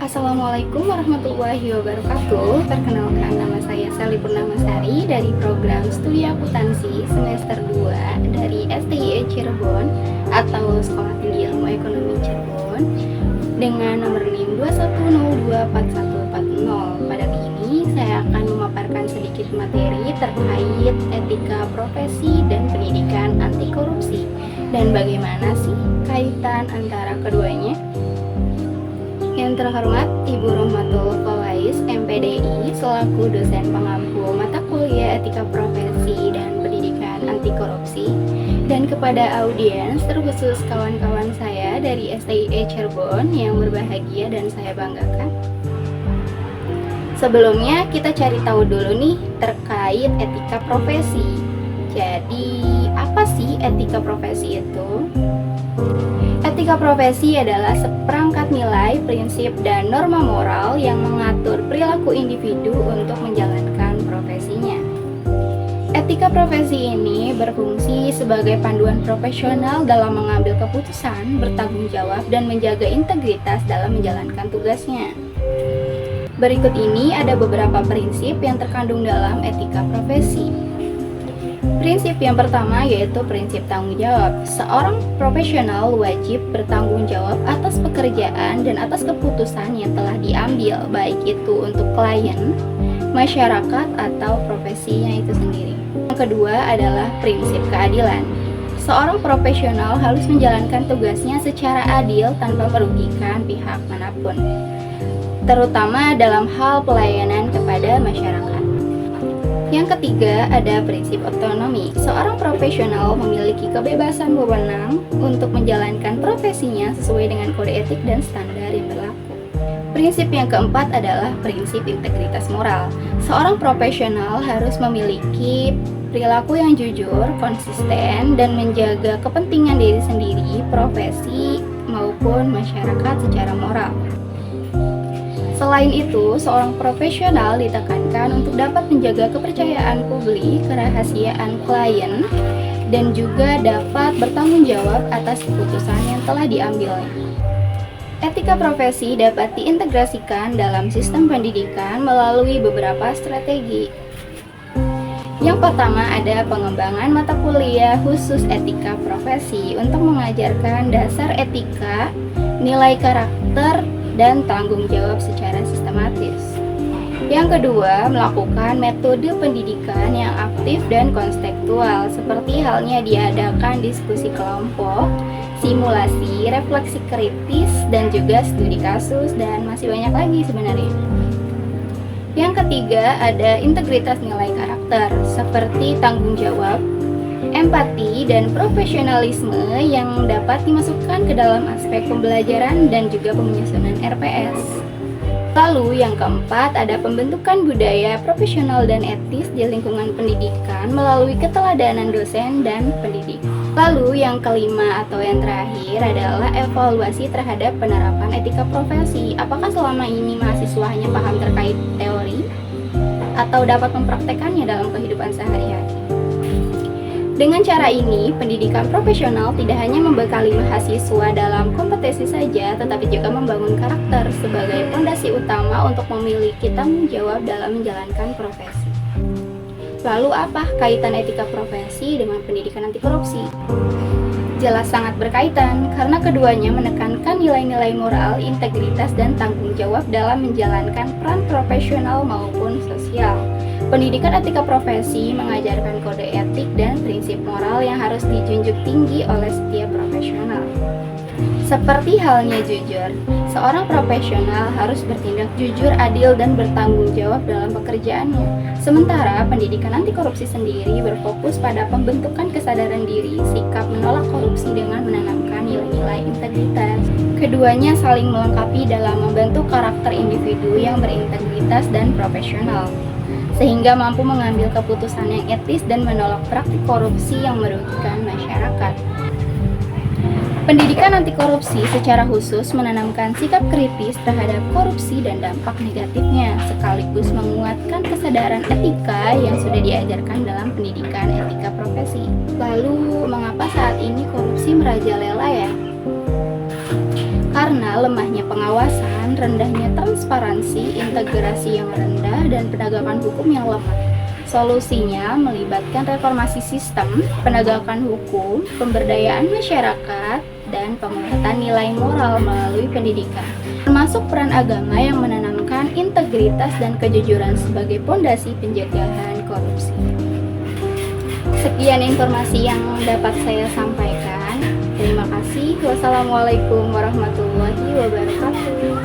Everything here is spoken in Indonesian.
Assalamualaikum warahmatullahi wabarakatuh. Perkenalkan, nama saya Sally Purnamasari dari program Studi Akuntansi semester 2 dari STIE Cirebon atau Sekolah Tinggi Ilmu Ekonomi Cirebon dengan nomor NIM 21024140. Pada kali ini saya akan memaparkan sedikit materi terkait etika profesi dan pendidikan anti korupsi dan bagaimana sih kaitan antara keduanya. Yang terhormat Ibu Rohmatul Fawais, MPDI, selaku dosen pengampu mata kuliah Etika Profesi dan Pendidikan Anti Korupsi, dan kepada audiens, terkhusus kawan-kawan saya dari STIE Cirebon yang berbahagia dan saya banggakan. Sebelumnya kita cari tahu dulu nih terkait etika profesi. Jadi, apa sih etika profesi itu? Etika profesi adalah seperangkat nilai, prinsip, dan norma moral yang mengatur perilaku individu untuk menjalankan profesinya. Etika profesi ini berfungsi sebagai panduan profesional dalam mengambil keputusan, bertanggung jawab, dan menjaga integritas dalam menjalankan tugasnya. Berikut ini ada beberapa prinsip yang terkandung dalam etika profesi. Prinsip yang pertama yaitu prinsip tanggung jawab. Seorang profesional wajib bertanggung jawab atas pekerjaan dan atas keputusan yang telah diambil, baik itu untuk klien, masyarakat, atau profesinya itu sendiri. Yang kedua adalah prinsip keadilan. Seorang profesional harus menjalankan tugasnya secara adil tanpa merugikan pihak manapun, terutama dalam hal pelayanan kepada masyarakat. Yang ketiga ada prinsip otonomi. Seorang profesional memiliki kebebasan wewenang untuk menjalankan profesinya sesuai dengan kode etik dan standar yang berlaku. Prinsip yang keempat adalah prinsip integritas moral. Seorang profesional harus memiliki perilaku yang jujur, konsisten, dan menjaga kepentingan diri sendiri, profesi, maupun masyarakat secara moral. Selain itu, seorang profesional ditekankan untuk dapat menjaga kepercayaan publik, kerahasiaan klien, dan juga dapat bertanggung jawab atas keputusan yang telah diambilnya. Etika profesi dapat diintegrasikan dalam sistem pendidikan melalui beberapa strategi. Yang pertama ada pengembangan mata kuliah khusus etika profesi untuk mengajarkan dasar etika, nilai karakter, dan tanggung jawab secara sistematis. Yang kedua, melakukan metode pendidikan yang aktif dan konstekstual, seperti halnya diadakan diskusi kelompok, simulasi, refleksi kritis, dan juga studi kasus, dan masih banyak lagi sebenarnya. Yang ketiga, ada integritas nilai karakter, seperti tanggung jawab, empati, dan profesionalisme yang dapat dimasukkan ke dalam aspek pembelajaran dan juga penyusunan RPS. Lalu yang keempat ada pembentukan budaya profesional dan etis di lingkungan pendidikan melalui keteladanan dosen dan pendidik. Lalu yang kelima atau yang terakhir adalah evaluasi terhadap penerapan etika profesi. Apakah selama ini mahasiswa hanya paham terkait teori atau dapat mempraktekannya dalam kehidupan sehari-hari? Dengan cara ini, pendidikan profesional tidak hanya membekali mahasiswa dalam kompetensi saja, tetapi juga membangun karakter sebagai fondasi utama untuk memiliki tanggung jawab dalam menjalankan profesi. Lalu apa kaitan etika profesi dengan pendidikan anti korupsi? Jelas sangat berkaitan, karena keduanya menekankan nilai-nilai moral, integritas, dan tanggung jawab dalam menjalankan peran profesional maupun sosial. Pendidikan etika profesi mengajarkan kode etik dan prinsip moral yang harus dijunjung tinggi oleh setiap profesional. Seperti halnya jujur, seorang profesional harus bertindak jujur, adil, dan bertanggung jawab dalam pekerjaannya. Sementara pendidikan anti korupsi sendiri berfokus pada pembentukan kesadaran diri, sikap menolak korupsi dengan menanamkan nilai-nilai integritas. Keduanya saling melengkapi dalam membentuk karakter individu yang berintegritas dan profesional, sehingga mampu mengambil keputusan yang etis dan menolak praktik korupsi yang merugikan masyarakat. Pendidikan anti korupsi secara khusus menanamkan sikap kritis terhadap korupsi dan dampak negatifnya, sekaligus menguatkan kesadaran etika yang sudah diajarkan dalam pendidikan etika profesi. Lalu, mengapa saat ini korupsi merajalela ya? Karena lemahnya pengawasan, rendahnya transparansi, integrasi yang rendah, dan penegakan hukum yang lemah. Solusinya melibatkan reformasi sistem, penegakan hukum, pemberdayaan masyarakat, dan penguatan nilai moral melalui pendidikan. Termasuk peran agama yang menanamkan integritas dan kejujuran sebagai pondasi pencegahan korupsi. Sekian informasi yang dapat saya sampaikan. Terima kasih. Wassalamualaikum warahmatullahi wabarakatuh.